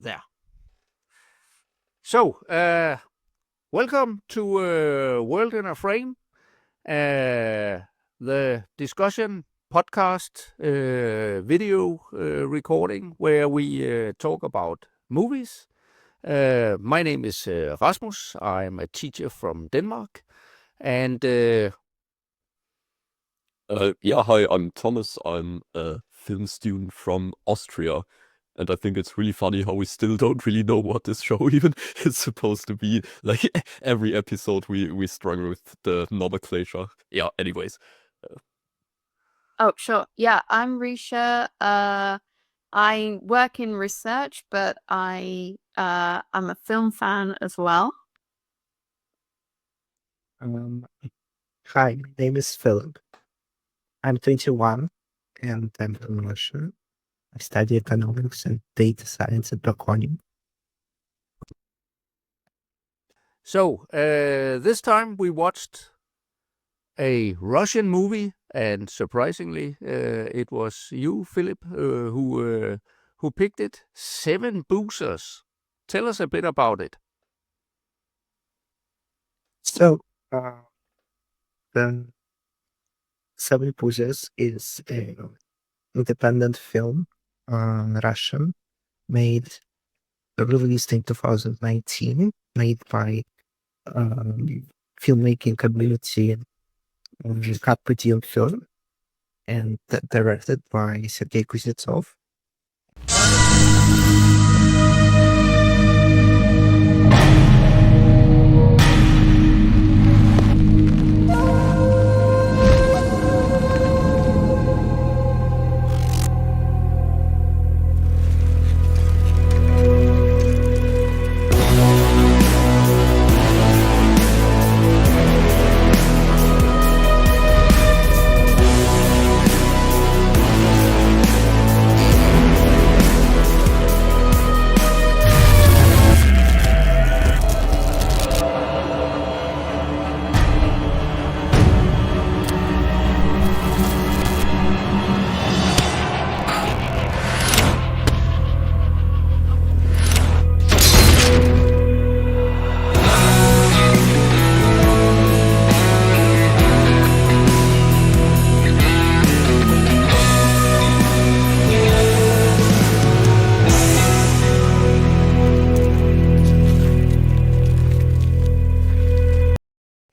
there. So, welcome to World in a Frame, the discussion podcast video recording where we talk about movies. My name is Rasmus. I'm a teacher from Denmark, and Hi, I'm Thomas. I'm a film student from Austria. And I think it's really funny how we still don't really know what this show even is supposed to be. Like every episode we struggle with the nomenclature. Yeah, anyways. Oh, sure. Yeah, I'm Risha. I work in research, but I'm a film fan as well. Hi, my name is Fillipp. I'm 21 and I'm from Russia. I study economics and data science at Bocconi. so this time we watched a Russian movie, and surprisingly, it was you, Fillipp, who picked it. 7boozers. Tell us a bit about it. So, the 7boozers is an independent film, Russian, released in 2019, made by filmmaking community Carpe Film, and directed by Sergey Kuznetsov.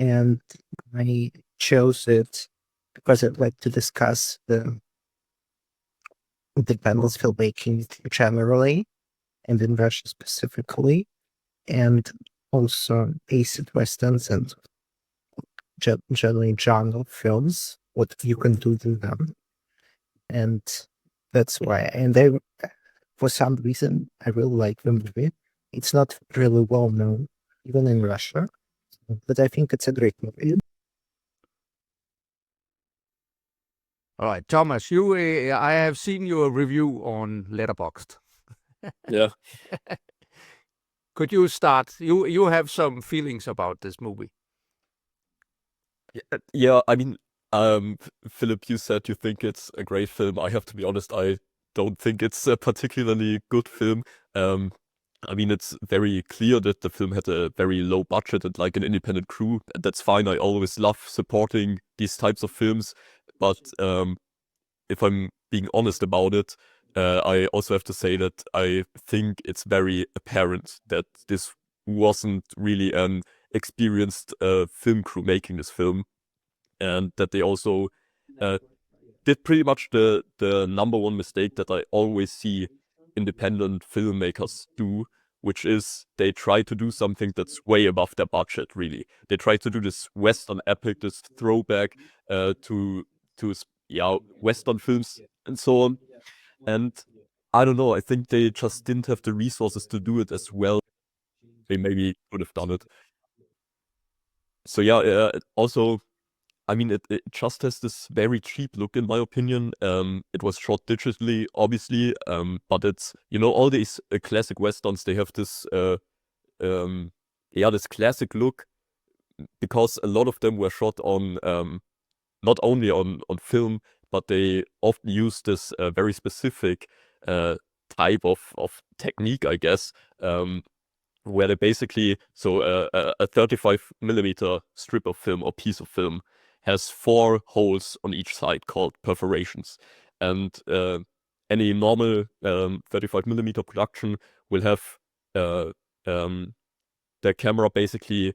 And I chose it because I'd like to discuss the independent filmmaking generally, and in Russia specifically, and also acid westerns and generally genre films, what you can do to them. And that's why. And for some reason, I really like the movie. It's not really well known, even in Russia, but I think it's a great movie. All right, Thomas, I have seen your review on Letterboxd. Yeah. Could you start? You have some feelings about this movie. Yeah, I mean, Fillipp, you said you think it's a great film. I have to be honest, I don't think it's a particularly good film. I mean, it's very clear that the film had a very low budget and like an independent crew. That's fine. I always love supporting these types of films. But if I'm being honest about it, I also have to say that I think it's very apparent that this wasn't really an experienced film crew making this film, and that they also did pretty much the number one mistake that I always see independent filmmakers do, which is they try to do something that's way above their budget, really. They try to do this Western epic, this throwback to Western films and so on. And I don't know, I think they just didn't have the resources to do it as well. They maybe could have done it. So yeah, also, I mean, it just has this very cheap look, in my opinion. It was shot digitally, obviously, but it's, all these classic westerns, they have this, this classic look, because a lot of them were shot on, not only on film, but they often use this very specific type of technique, I guess, where they basically, so a 35mm strip of film or piece of film has 4 holes on each side called perforations. And any normal 35mm production will have the camera basically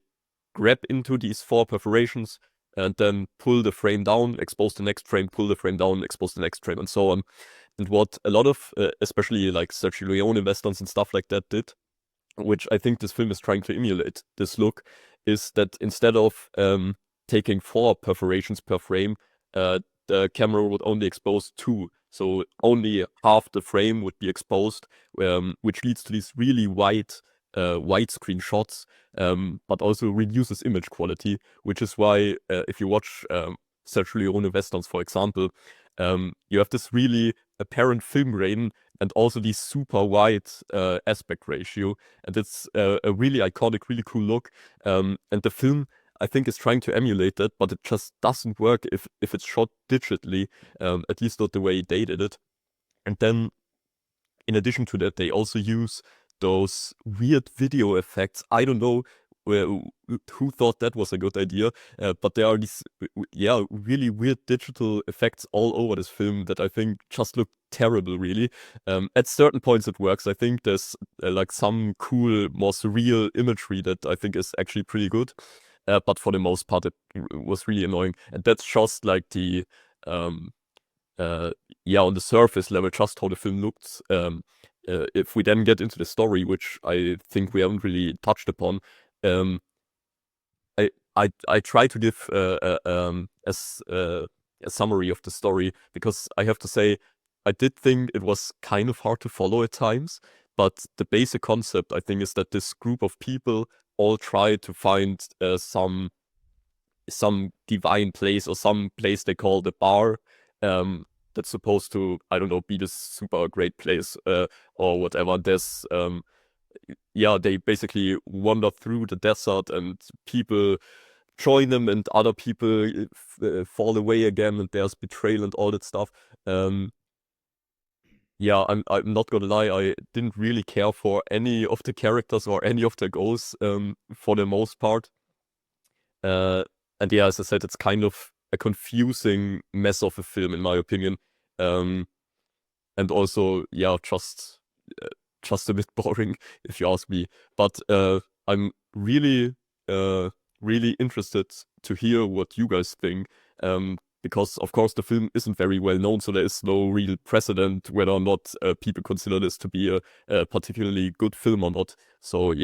grab into these 4 perforations and then pull the frame down, expose the next frame, pull the frame down, expose the next frame, and so on. And what a lot of, especially like Sergio Leone westerns and stuff like that did, which I think this film is trying to emulate this look, is that instead of taking 4 perforations per frame, the camera would only expose 2. So only half the frame would be exposed, which leads to these really widescreen shots, but also reduces image quality, which is why if you watch Sergio Leone westerns, for example, you have this really apparent film grain and also the super wide aspect ratio, and it's a really iconic, really cool look. And the film, I think, is trying to emulate that, but it just doesn't work if it's shot digitally, at least not the way they did it. And then, in addition to that, they also use those weird video effects. I don't know who thought that was a good idea, but there are these, really weird digital effects all over this film that I think just look terrible, really. At certain points it works. I think there's like some cool, more surreal imagery that I think is actually pretty good. But for the most part, it was really annoying. And that's just like the, on the surface level, just how the film looked. If we then get into the story, which I think we haven't really touched upon, I try to give a summary of the story, because I have to say I did think it was kind of hard to follow at times, but the basic concept, I think, is that this group of people all try to find some divine place or some place they call the bar, that's supposed to, I don't know, be this super great place or whatever. There's they basically wander through the desert and people join them and other people fall away again, and there's betrayal and all that stuff. I'm not gonna lie, I didn't really care for any of the characters or any of the goals for the most part. And as I said, it's kind of a confusing mess of a film, in my opinion. And also, just a bit boring, if you ask me. But I'm really, really interested to hear what you guys think. Because, of course, the film isn't very well known, so there is no real precedent whether or not people consider this to be a particularly good film or not. So,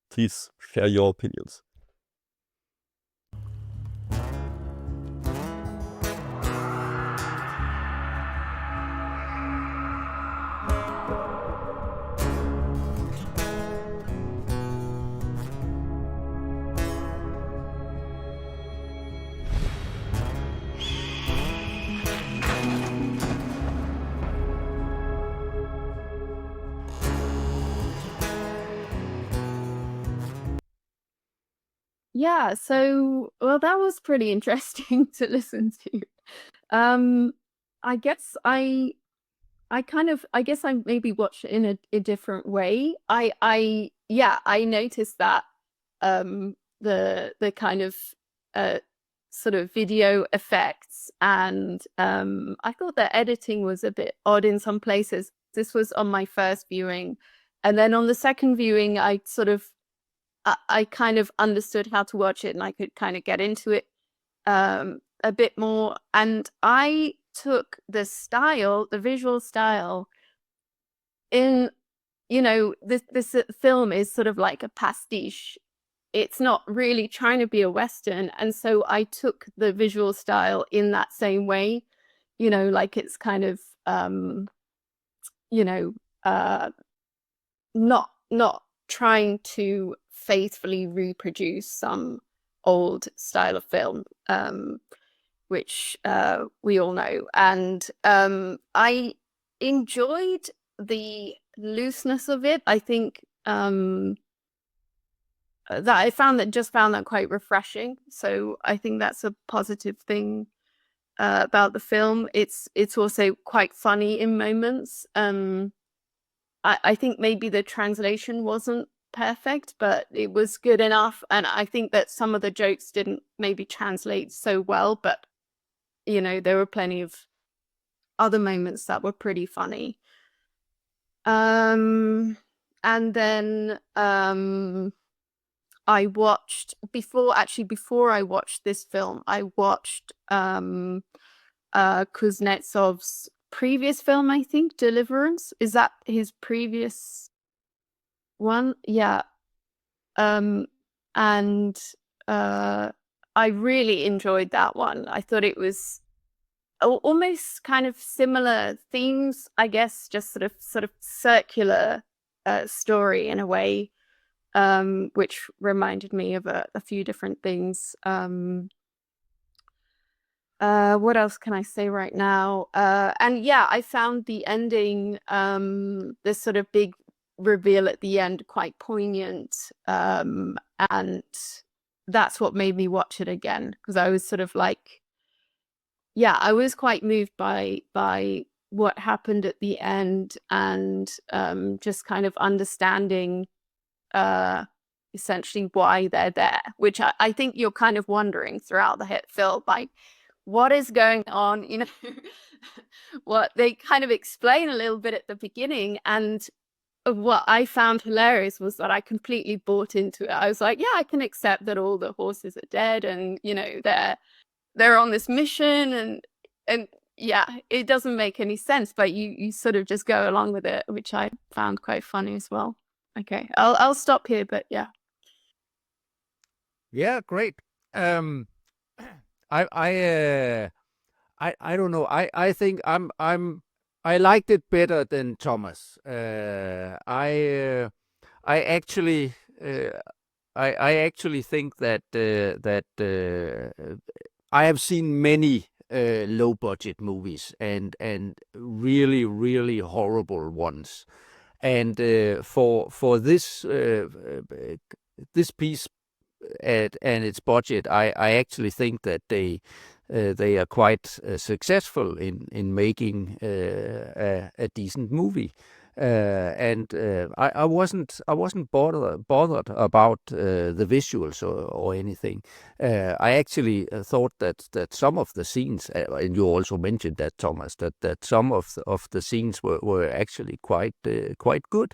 please share your opinions. Yeah, so well, that was pretty interesting to listen to. I guess I guess I maybe watched it in a different way. I noticed that the kind of sort of video effects, and I thought the editing was a bit odd in some places. This was on my first viewing, and then on the second viewing I kind of understood how to watch it, and I could kind of get into it a bit more. And I took the visual style in, this film is sort of like a pastiche. It's not really trying to be a Western. And so I took the visual style in that same way, like it's kind of, not trying to faithfully reproduce some old style of film, which we all know. And I enjoyed the looseness of it. I think that I found that quite refreshing. So I think that's a positive thing about the film. It's also quite funny in moments. I think maybe the translation wasn't perfect, but it was good enough. And I think that some of the jokes didn't maybe translate so well, but there were plenty of other moments that were pretty funny. And then I watched before I watched this film, I watched Kuznetsov's previous film, I think, Deliverance. Is that his previous one? Yeah. And I really enjoyed that one. I thought it was almost kind of similar themes, I guess, just sort of circular story in a way, which reminded me of a few different things. What else can I say right now? And yeah, I found the ending, this sort of big reveal at the end, quite poignant. And that's what made me watch it again, because I was sort of like, yeah, I was quite moved by what happened at the end, and just kind of understanding essentially why they're there, which I think you're kind of wondering throughout the film, like, what is going on? What they kind of explain a little bit at the beginning, and what I found hilarious was that I completely bought into it. I was like, yeah, I can accept that all the horses are dead, and they're on this mission, and yeah, it doesn't make any sense, but you sort of just go along with it, which I found quite funny as well. Okay, I'll stop here, but yeah. Yeah, great. I don't know. I think I liked it better than Thomas. I actually I actually think that I have seen many low budget movies and really horrible ones. And for this this piece and its budget, I actually think that they are quite successful in making a decent movie. And I wasn't bothered about the visuals or anything. I actually thought that some of the scenes, and you also mentioned that, Thomas, that some of the scenes were actually quite good.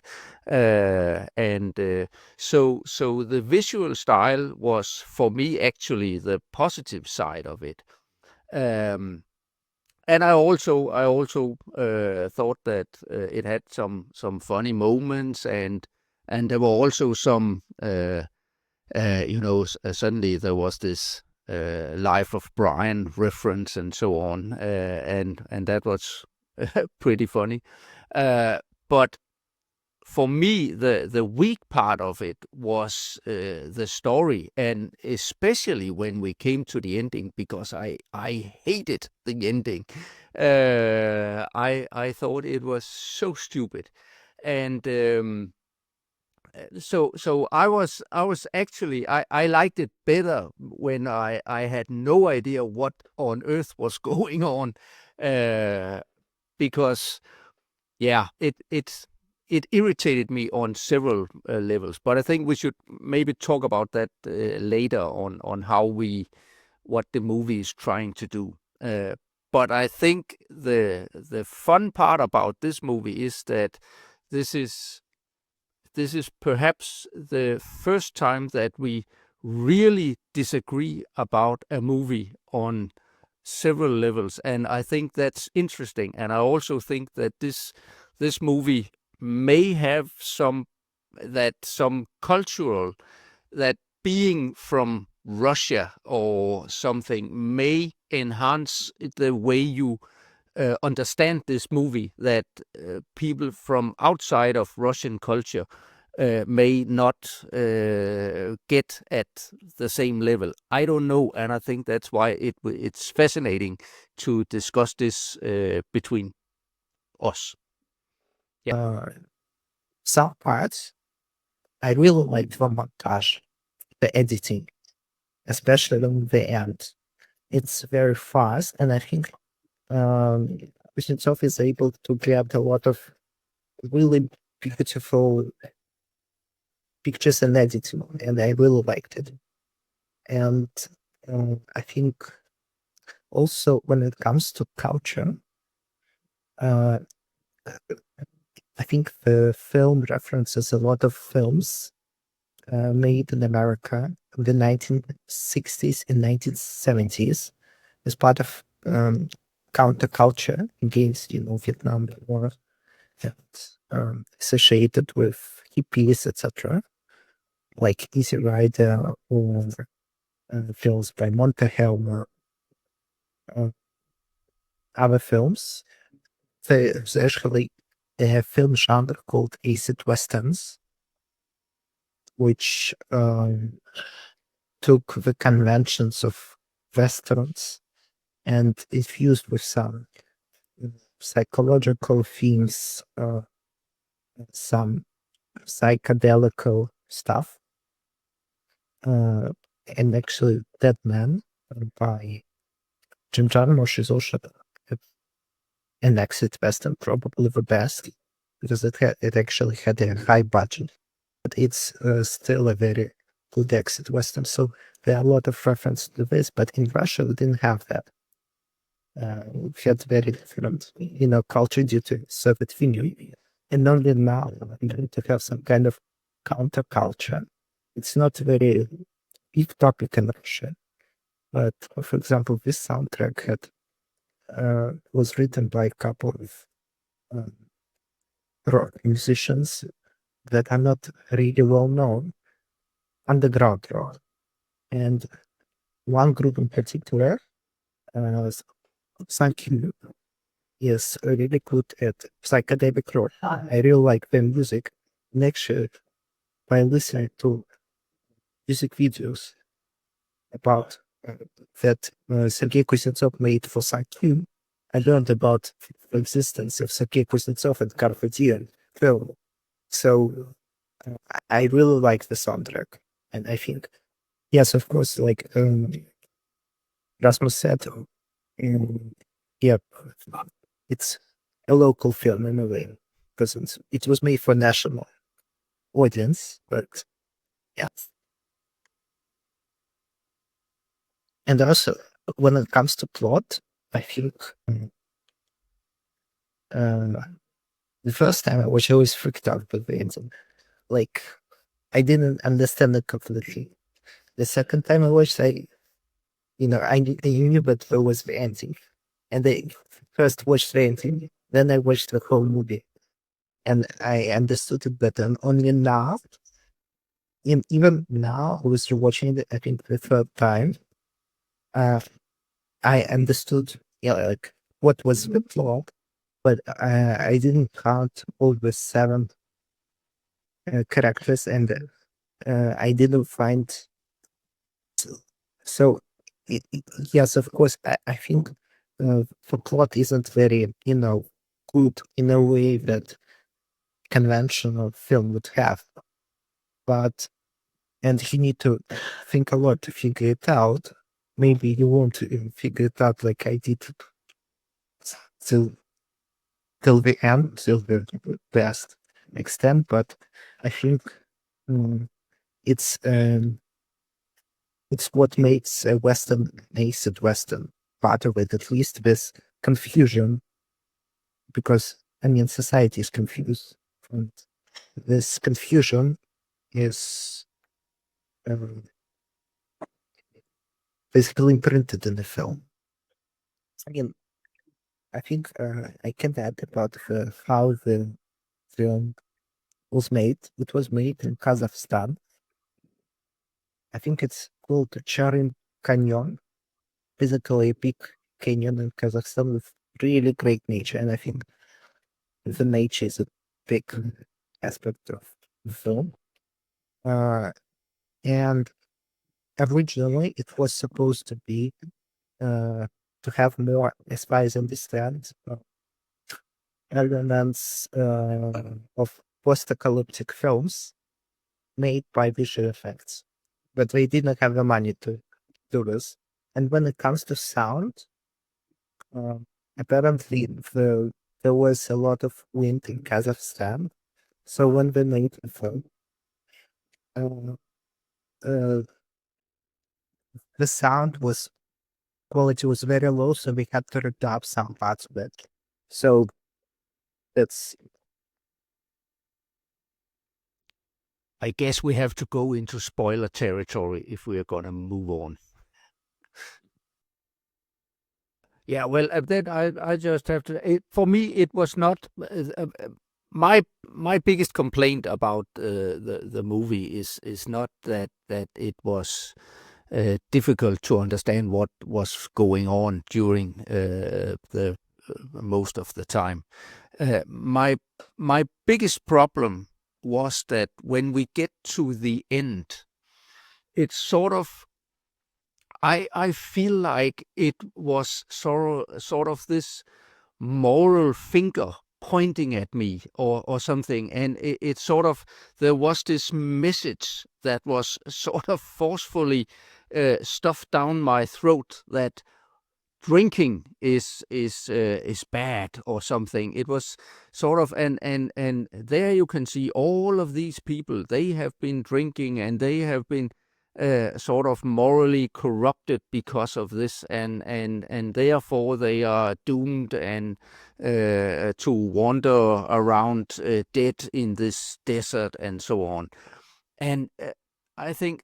So the visual style was, for me, actually the positive side of it. And I also thought that it had some funny moments, and there were also some suddenly there was this Life of Brian reference and so on, and that was pretty funny. But for me, the weak part of it was the story, and especially when we came to the ending, because I hated the ending. I thought it was so stupid, and so I was actually, I liked it better when I had no idea what on earth was going on, because yeah, it irritated me on several levels. But I think we should maybe talk about that later on what the movie is trying to do. But I think the fun part about this movie is that this is perhaps the first time that we really disagree about a movie on several levels, and I think that's interesting. And I also think that this movie may have some cultural, that being from Russia or something may enhance the way you understand this movie, that people from outside of Russian culture may not get at the same level. I don't know, and I think that's why it's fascinating to discuss this between us. Some parts I really like the montage, the editing, especially on the end. it's very fast, and I think Kuznetsov is able to get a lot of really beautiful pictures and editing, and I really liked it. And I think also when it comes to culture, uh, I think the film references a lot of films made in America in the 1960s and 1970s as part of counterculture against, Vietnam War, and associated with hippies, etc., like Easy Rider or films by Montahelm or other films. There's actually a film genre called acid westerns, which took the conventions of westerns and infused with some psychological themes, some psychedelical stuff. And actually, Dead Man by Jim Jarmusch is also an acid western, probably the best, because it actually had a high budget, but it's still a very good acid western. So there are a lot of references to this, but in Russia we didn't have that. We had very different, culture due to Soviet Union, and only now we need to have some kind of counterculture. It's not a very big topic in Russia, but for example, this soundtrack was written by a couple of rock musicians that are not really well known, underground rock. And one group in particular, Thank You, is really good at psychedelic rock. I really like their music. And actually, by listening to music videos about that Sergey Kuznetsov made for Thank You, I learned about the existence of Sergey Kuznetsov and Carpe Diem film. So I really like the soundtrack, and I think, yes, of course, like Rasmus said, yeah, it's a local film in a way because it was made for national audience, but yeah. And also, when it comes to plot, I think the first time I watched, I was freaked out with the ending. Like, I didn't understand it completely. The second time I watched, I knew that there was the ending. And I first watched the ending, then I watched the whole movie. And I understood it better. And only now, even now, I was watching it, I think, the third time, I understood, like, what was the plot, but I didn't count all the 7 characters, and I didn't find. So, yes, of course, I think the plot isn't very, good in a way that conventional film would have. But, and you need to think a lot to figure it out. Maybe you won't even figure it out like I did till the end, till the best extent. But I think it's what makes a Western acid Western part of it, at least this confusion, because I mean society is confused, and this confusion is basically imprinted in the film. Again, I think I can add about how the film was made. It was made in Kazakhstan. I think it's called Charin Canyon, basically a big canyon in Kazakhstan with really great nature. And I think the nature is a big aspect of the film. And originally it was supposed to be to have more, as far as I understand, elements of post-apocalyptic films made by visual effects, but they didn't have the money to do this. And when it comes to sound, apparently there was a lot of wind in Kazakhstan. So when we made the film, the sound quality was very low, so we had to redub some parts of it. So it's I guess we have to go into spoiler territory if we are going to move on. Yeah, well, then I just have to. For me, it was not my biggest complaint about the movie is not that it was difficult to understand what was going on during the most of the time. My biggest problem was that when we get to the end, it's sort of I feel like it was sort of this moral finger pointing at me or something, and it sort of there was this message that was sort of forcefully stuffed down my throat that drinking is bad or something. It was sort of and there you can see all of these people, they have been drinking and they have been sort of morally corrupted because of this, and therefore they are doomed and to wander around dead in this desert and so on. And I think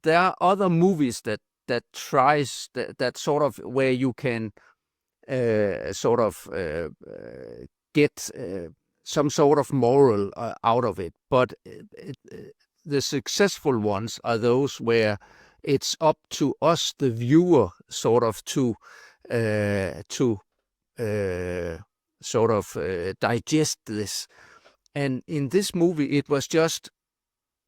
there are other movies that tries that sort of where you can sort of get some sort of moral out of it, but the successful ones are those where it's up to us, the viewer, sort of to sort of digest this. And in this movie, it was just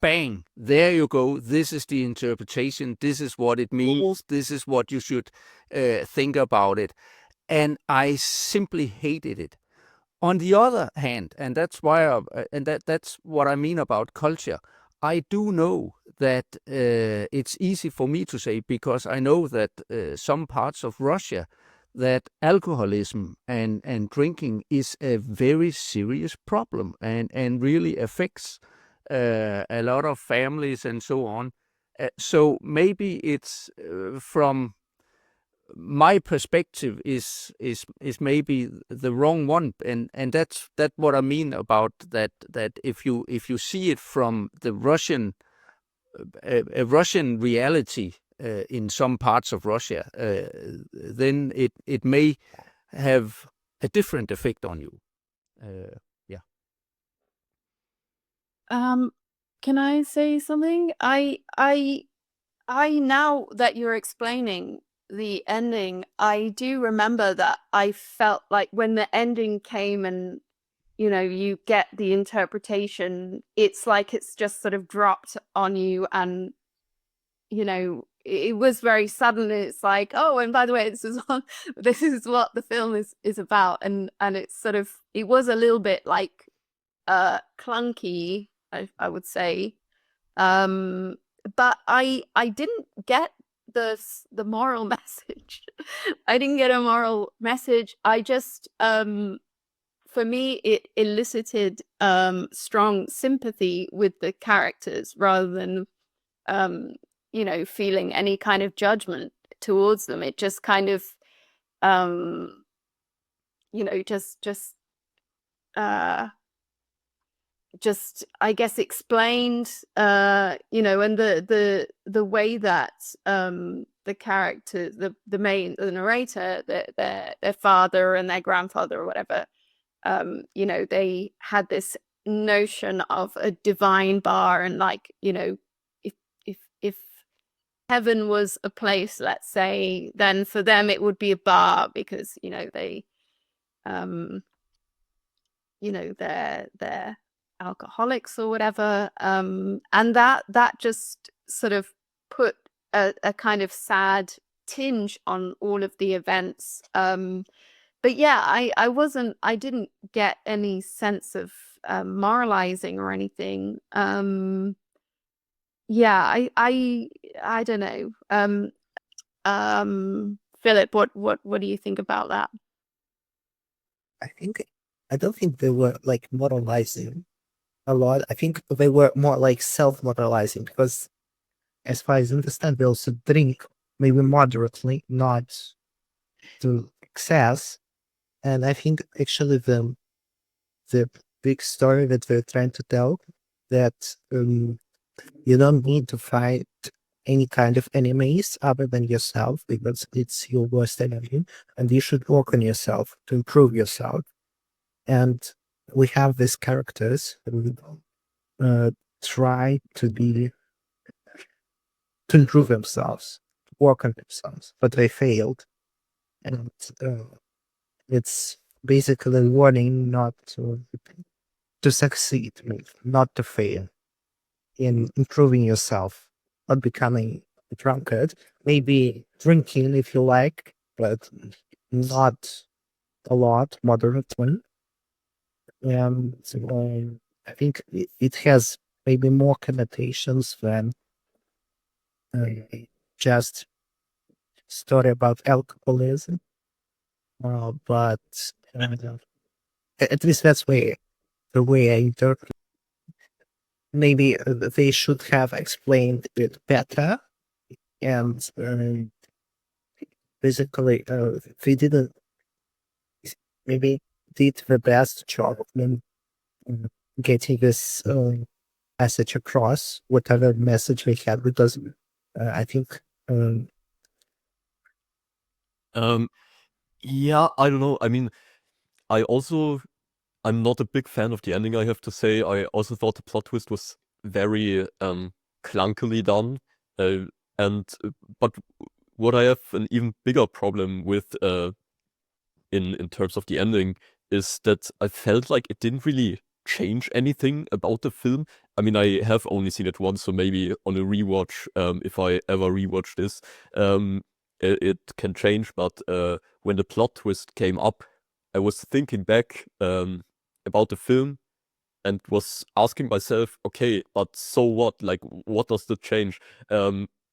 bang, there you go. This is the interpretation. This is what it means. This is what you should think about it. And I simply hated it. On the other hand, and that's why, that's what I mean about culture. I do know that it's easy for me to say, because I know that some parts of Russia, that alcoholism and drinking is a very serious problem and really affects a lot of families and so on. So maybe it's from my perspective is maybe the wrong one, and that's what I mean about that if you see it from the Russian a Russian reality in some parts of Russia, then it may have a different effect on you. Yeah. Can I say something? I now that you're explaining the ending, I do remember that I felt like when the ending came and, you know, you get the interpretation, it's like it's just sort of dropped on you, and, you know, it was very sudden. It's like, oh, and by the way, this is what the film is about, and it's sort of, it was a little bit like clunky, I would say. But I didn't get the moral message. I didn't get a moral message. I just for me it elicited strong sympathy with the characters rather than you know, feeling any kind of judgment towards them. It just kind of you know, just I guess explained you know, and the way that the character, the narrator, their father and their grandfather or whatever, you know, they had this notion of a divine bar, and like, you know, if heaven was a place, let's say, then for them it would be a bar, because, you know, they you know, they're alcoholics or whatever, and that just sort of put a kind of sad tinge on all of the events. But yeah, I didn't get any sense of moralizing or anything. Yeah, I don't know. Fillipp, what do you think about that? I don't think they were like moralizing a lot. I think they were more like self-moralizing because, as far as I understand, they also drink maybe moderately, not to excess. And I think actually the big story that they're trying to tell, that you don't need to fight any kind of enemies other than yourself, because it's your worst enemy, and you should work on yourself to improve yourself. And we have these characters who try to improve themselves, work on themselves, but they failed. And it's basically a warning not to succeed, not to fail in improving yourself, not becoming a drunkard, maybe drinking if you like, but not a lot, moderately. And I think it has maybe more connotations than just story about alcoholism. But at least that's the way I interpret. Maybe they should have explained it better, and basically they didn't maybe did the best job in getting this message across, whatever message they had, because I think Yeah, I don't know. I mean, I'm not a big fan of the ending, I have to say. I also thought the plot twist was very clunkily done. But what I have an even bigger problem with in terms of the ending is that I felt like it didn't really change anything about the film. I mean, I have only seen it once, so maybe on a rewatch, if I ever rewatch this, it can change. But when the plot twist came up, I was thinking back about the film and was asking myself, okay, but so what? Like, what does that change?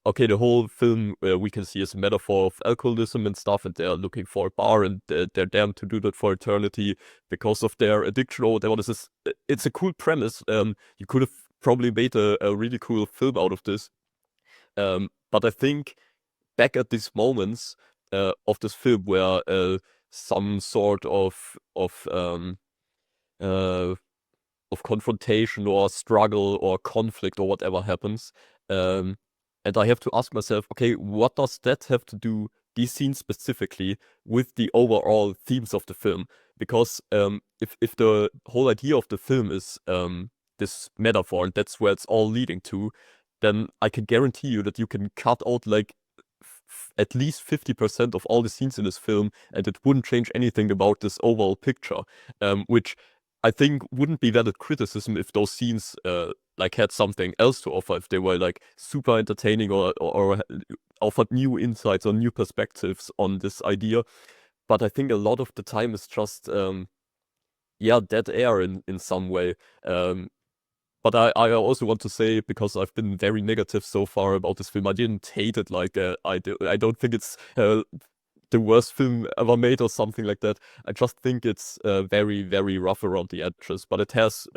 Okay, the whole film we can see is a metaphor of alcoholism and stuff, and they're looking for a bar, and they're damned to do that for eternity because of their addiction or whatever. It's a cool premise. You could have probably made a really cool film out of this. But I think back at these moments of this film where some sort of confrontation or struggle or conflict or whatever happens. And I have to ask myself, okay, what does that have to do, these scenes specifically, with the overall themes of the film? Because if the whole idea of the film is this metaphor, and that's where it's all leading to, then I can guarantee you that you can cut out like at least 50% of all the scenes in this film, and it wouldn't change anything about this overall picture, which I think wouldn't be valid criticism if those scenes like had something else to offer, if they were like super entertaining or offered new insights or new perspectives on this idea. But I think a lot of the time is just dead air in some way. But I also want to say, because I've been very negative so far about this film, I didn't hate it like I don't think it's the worst film ever made or something like that. I just think it's very, very rough around the edges, but it has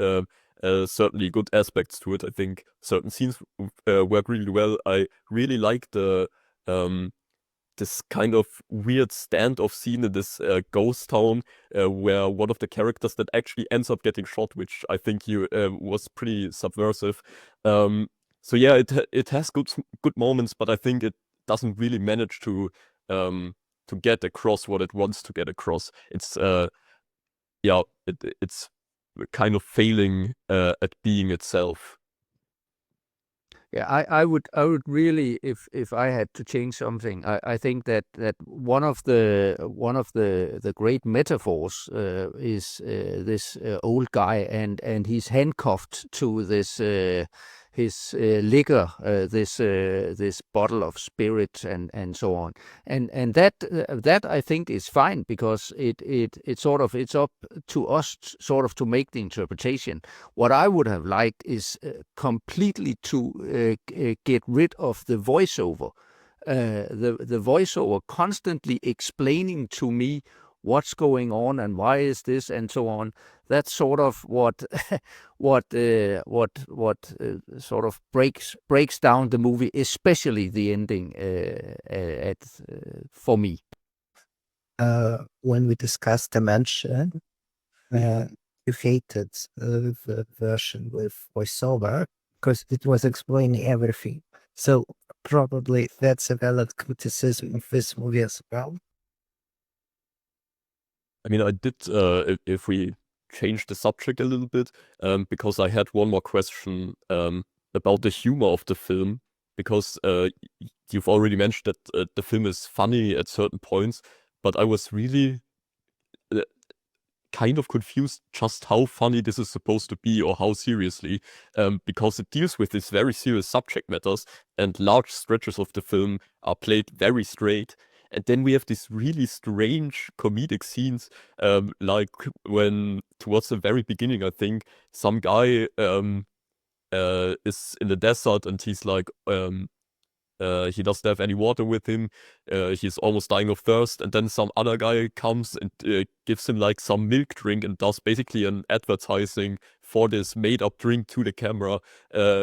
certainly good aspects to it. I think certain scenes work really well. I really like the this kind of weird standoff scene in this ghost town where one of the characters that actually ends up getting shot, which I think was pretty subversive. So yeah, it has good moments, but I think it doesn't really manage to get across what it wants to get across. It's it's kind of failing at being itself. Yeah, I would really, if I had to change something, I think that one of the great metaphors is this old guy, and he's handcuffed to this his liquor, this bottle of spirit, and so on, and that I think is fine, because it sort of, it's up to us sort of to make the interpretation. What I would have liked is completely to get rid of the voiceover. the voiceover constantly explaining to me what's going on and why is this and so on. That's sort of what sort of breaks down the movie, especially the ending for me. When we discussed Dementia, you hated the version with voiceover because it was explaining everything. So probably that's a valid criticism of this movie as well. I mean, I did, if we change the subject a little bit, because I had one more question about the humor of the film, because you've already mentioned that the film is funny at certain points, but I was really kind of confused just how funny this is supposed to be or how seriously, because it deals with these very serious subject matters and large stretches of the film are played very straight. And then we have these really strange comedic scenes, like when towards the very beginning, I think, some guy is in the desert and he's like, he doesn't have any water with him. He's almost dying of thirst. And then some other guy comes and gives him like some milk drink and does basically an advertising for this made-up drink to the camera,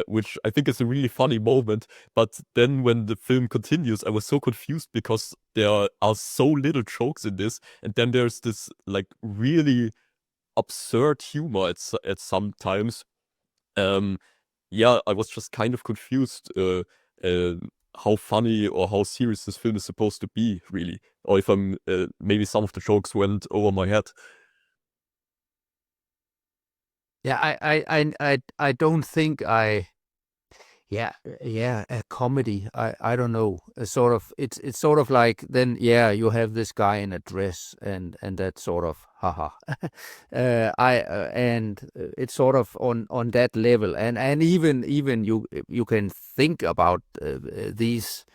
which I think is a really funny moment. But then when the film continues, I was so confused because there are so little jokes in this. And then there's this like really absurd humor at some times. Yeah, I was just kind of confused how funny or how serious this film is supposed to be, really. Or if maybe some of the jokes went over my head. Yeah, I don't think a comedy. I don't know. It's sort of like then you have this guy in a dress and that sort of haha. And it's sort of on that level and even you can think about these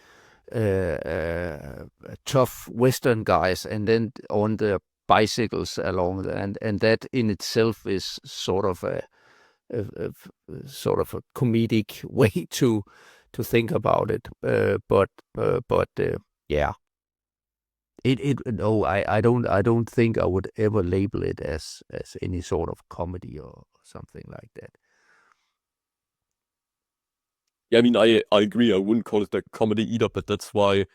tough Western guys and then on the bicycles along and that in itself is sort of a comedic way to think about it. Yeah, no, I don't think I would ever label it as any sort of comedy or something like that. Yeah, I mean, I agree. I wouldn't call it a comedy either, but that's why.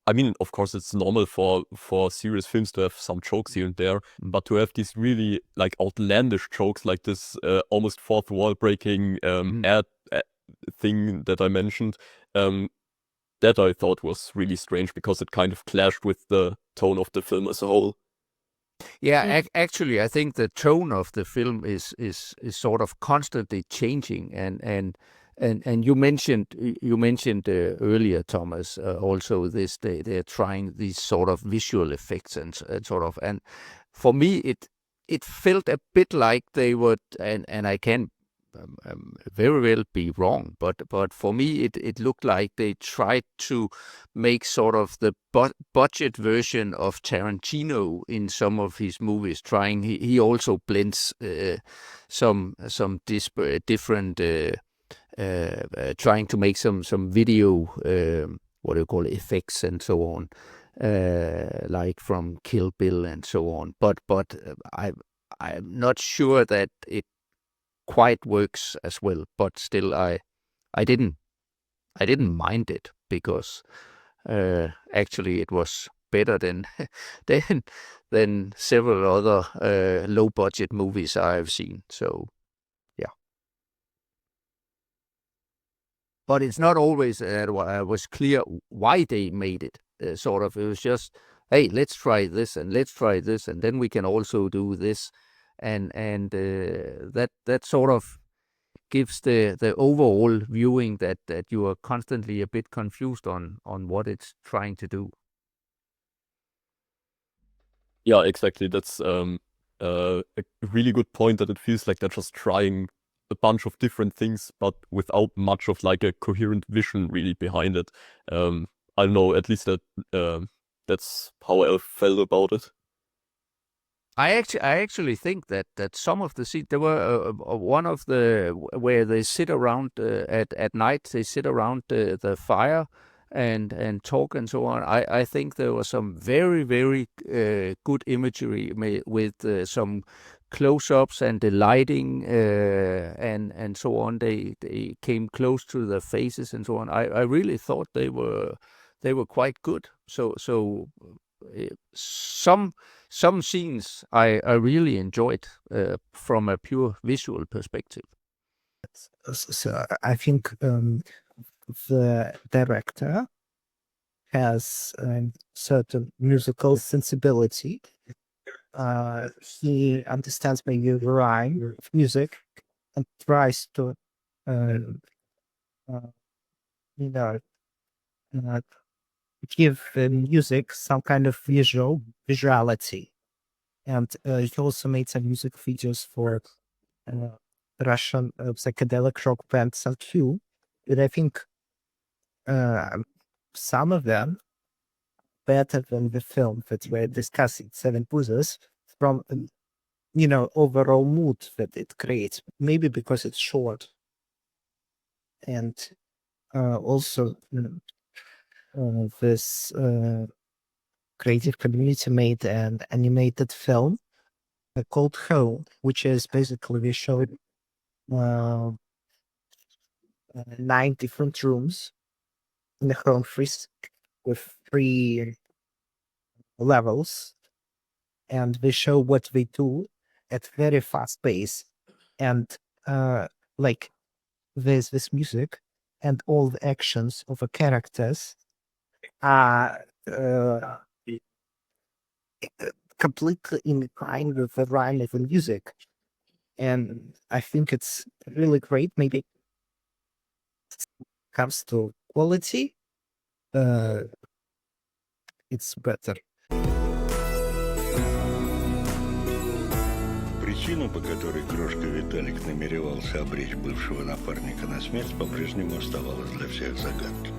I mean, of course, it's normal for serious films to have some jokes here and there, but to have these really like outlandish jokes, like this almost fourth wall breaking ad thing that I mentioned, that I thought was really strange because it kind of clashed with the tone of the film as a whole. Yeah, actually, I think the tone of the film is sort of constantly changing, and you mentioned earlier, Thomas, also this they're trying these sort of visual effects and sort of, and for me it felt a bit like they would, and I can very well be wrong, but for me it looked like they tried to make sort of the budget version of Tarantino in some of his movies. He also blends some different trying to make some video what do you call it, effects and so on, like from Kill Bill and so on. But I'm not sure that it quite works as well, but still I didn't mind it because actually it was better than than several other low budget movies I've seen. So yeah, but it's not always was clear why they made it. Sort of, it was just, hey, let's try this and let's try this, and then we can also do this. And that sort of gives the overall viewing that you are constantly a bit confused on what it's trying to do. Yeah, exactly. That's a really good point, that it feels like they're just trying a bunch of different things, but without much of like a coherent vision really behind it. I don't know, at least that's how I felt about it. I actually think that some of the scenes, there were one of the where they sit around at night, they sit around the fire, and talk and so on. I think there was some very, very good imagery with some close-ups and the lighting and so on. They came close to the faces and so on. I really thought they were quite good. So some scenes I really enjoyed from a pure visual perspective. So I think the director has a certain musical sensibility. He understands maybe a rhyme of music and tries to, give the music some kind of visuality. And he also made some music videos for Russian psychedelic rock band Q. And I think some of them better than the film that we're discussing, 7boozers, from overall mood that it creates. Maybe because it's short, and also this creative community made an animated film called Home, which is basically we showed 9 different rooms in the home freeze with 3 levels, and they show what they do at very fast pace, and like there's this music and all the actions of the characters are completely in line with the rhyme of the music, and I think it's really great. Maybe comes to quality, it's better. Причину, по которой крошка Виталик намеревался обречь бывшего напарника на смерть, по-прежнему оставалась для всех загадкой.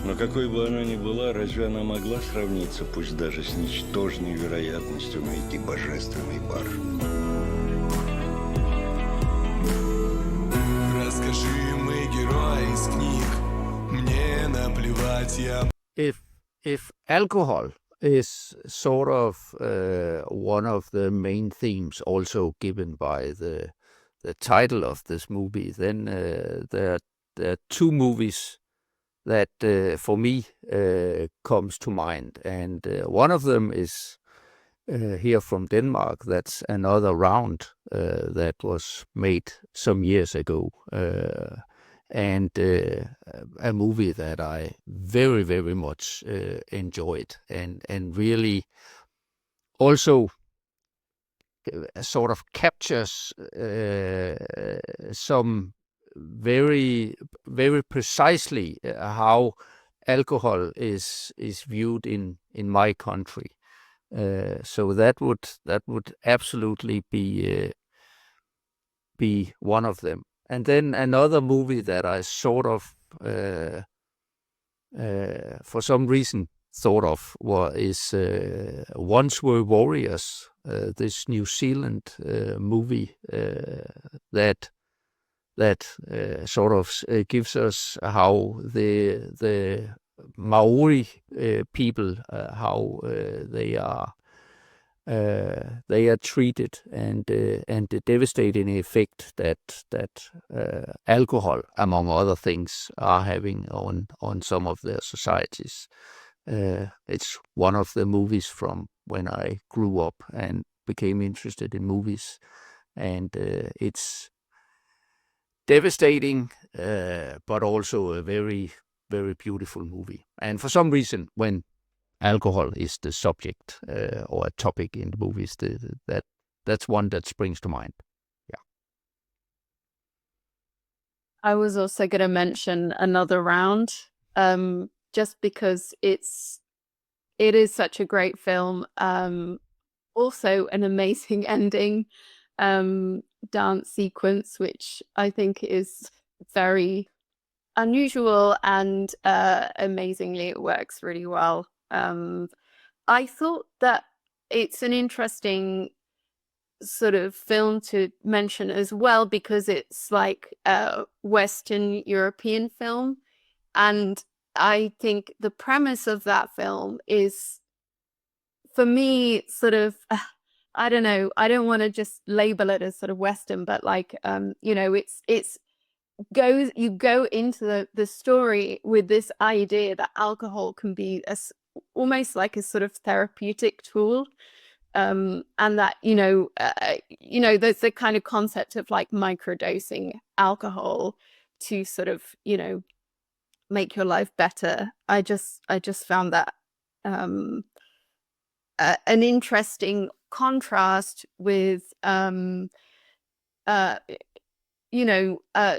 Но какой бы она ни была, разве она могла сравниться, пусть даже с ничтожной вероятностью, найти божественный бар? Расскажи, мы герои из книг, мне наплевать, я... If alcohol is sort of one of the main themes also given by the title of this movie, then there are 2 movies that for me comes to mind, and one of them is here from Denmark. That's Another Round that was made some years ago, and a movie that I very, very much enjoyed, and really also sort of captures some very, very precisely how alcohol is viewed in my country. So that would absolutely be one of them. And then another movie that I sort of, for some reason, thought of is Once Were Warriors, this New Zealand movie that sort of gives us how the Maori people, how they are treated, and the devastating effect that alcohol, among other things, are having on some of their societies. It's one of the movies from when I grew up and became interested in movies, and it's devastating, but also a very, very beautiful movie. And for some reason, when alcohol is the subject or a topic in the movies, that's one that springs to mind. Yeah. I was also going to mention Another Round, just because it is such a great film. Also an amazing ending, dance sequence, which I think is very unusual, and amazingly it works really well. I thought that it's an interesting sort of film to mention as well, because it's like a Western European film, and I think the premise of that film is, for me, sort of, I don't know, I don't want to just label it as sort of Western, but like, you know, you go into the story with this idea that alcohol can be almost like a sort of therapeutic tool. And that, there's the kind of concept of like microdosing alcohol to sort of, make your life better. I just found that an interesting contrast with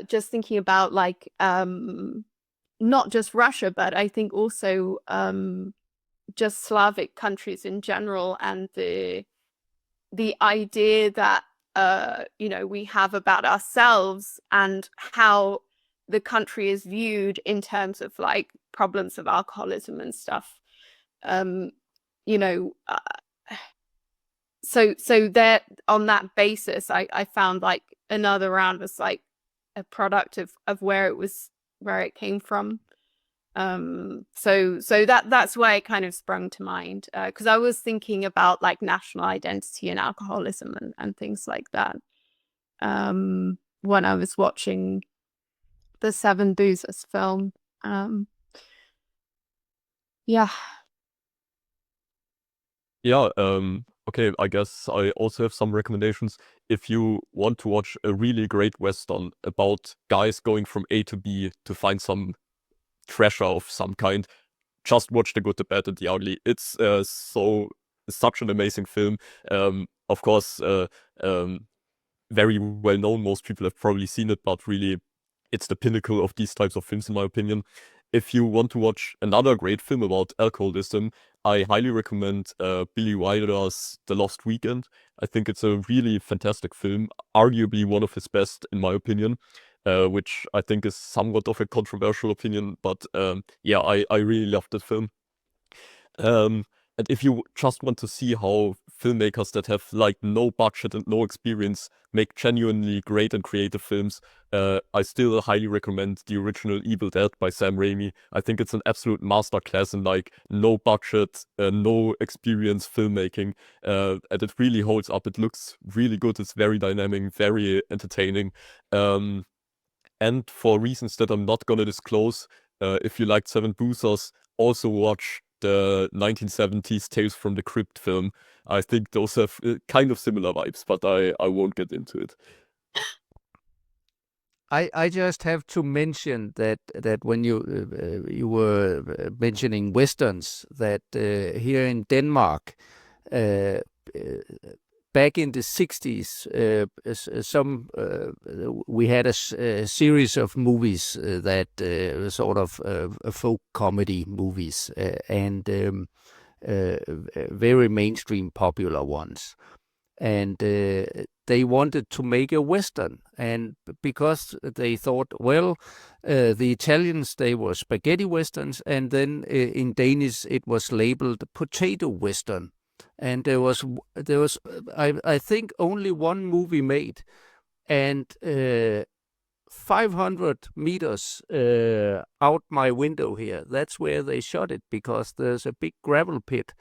just thinking about like not just Russia, but I think also just Slavic countries in general, and the idea that we have about ourselves and how the country is viewed in terms of like problems of alcoholism and stuff. So that on that basis, I found like Another Round was like a product of where it came from. So that's why it kind of sprung to mind, because I was thinking about like national identity and alcoholism and things like that when I was watching the 7boozers film. Yeah. Yeah, okay, I guess I also have some recommendations. If you want to watch a really great Western about guys going from A to B to find some treasure of some kind, just watch The Good, the Bad, and the Ugly. It's such an amazing film. Of course, very well known. Most people have probably seen it, but really, it's the pinnacle of these types of films, in my opinion. If you want to watch another great film about alcoholism, I highly recommend Billy Wilder's The Lost Weekend. I think it's a really fantastic film, arguably one of his best, in my opinion, which I think is somewhat of a controversial opinion, but yeah, I really loved that film. And if you just want to see how filmmakers that have like no budget and no experience make genuinely great and creative films, I still highly recommend the original Evil Dead by Sam Raimi. I think it's an absolute masterclass in like no budget, no experience filmmaking, and it really holds up. It looks really good. It's very dynamic, very entertaining. And for reasons that I'm not gonna disclose, if you liked 7boozers, also watch the 1970s Tales from the Crypt film. I think those have kind of similar vibes, but I won't get into it. I just have to mention that when you were mentioning westerns, that here in Denmark, back in the 60s, we had a series of movies that sort of folk comedy movies, and very mainstream popular ones. And they wanted to make a Western, and because they thought, well, the Italians, they were spaghetti Westerns, and then in Danish it was labeled potato Western. And there was I think only one movie made, and 500 meters out my window here, that's where they shot it, because there's a big gravel pit,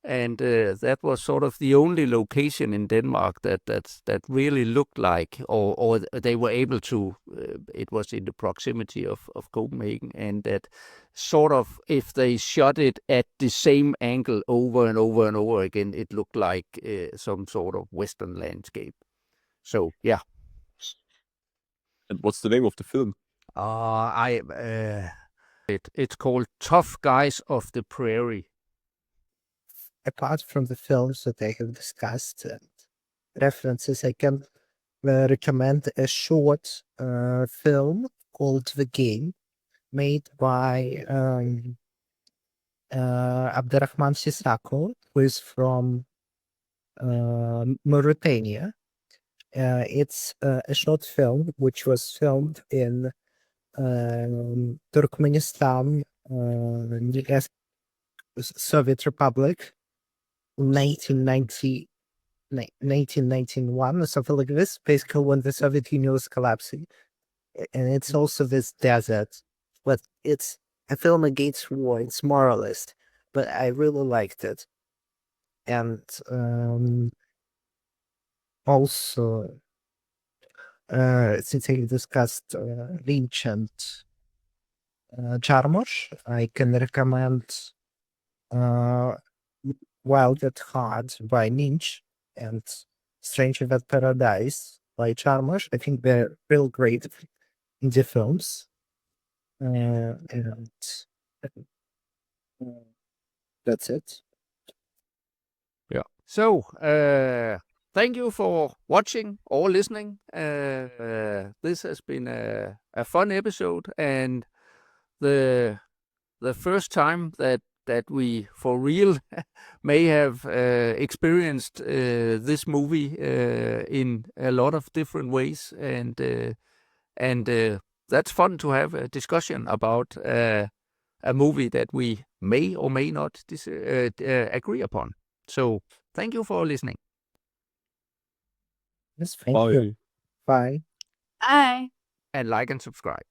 and that was sort of the only location in Denmark that really looked like, or they were able to. It was in the proximity of Copenhagen, and that sort of, if they shot it at the same angle over and over and over again, it looked like some sort of Western landscape. So yeah. And what's the name of the film? It's called Tough Guys of the Prairie. Apart from the films that I have discussed and references, I can recommend a short film called The Game, made by Abderrahman Sissako, who is from Mauritania. It's a short film which was filmed in Turkmenistan, the Soviet Republic, 1991 or something like this, basically when the Soviet Union was collapsing. And it's also this desert, but it's a film against war. It's moralist, but I really liked it. And also, since I discussed Lynch and Jarmusch, I can recommend Wild at Heart by Lynch and Stranger Than Paradise by Jarmusch. I think they're real great indie films. And that's it. Yeah. So, thank you for watching or listening. This has been a fun episode, and the first time that we for real may have experienced this movie in a lot of different ways, and that's fun to have a discussion about a movie that we may or may not agree upon. So thank you for listening. Yes, thank you. Bye. Bye. Bye. And like and subscribe.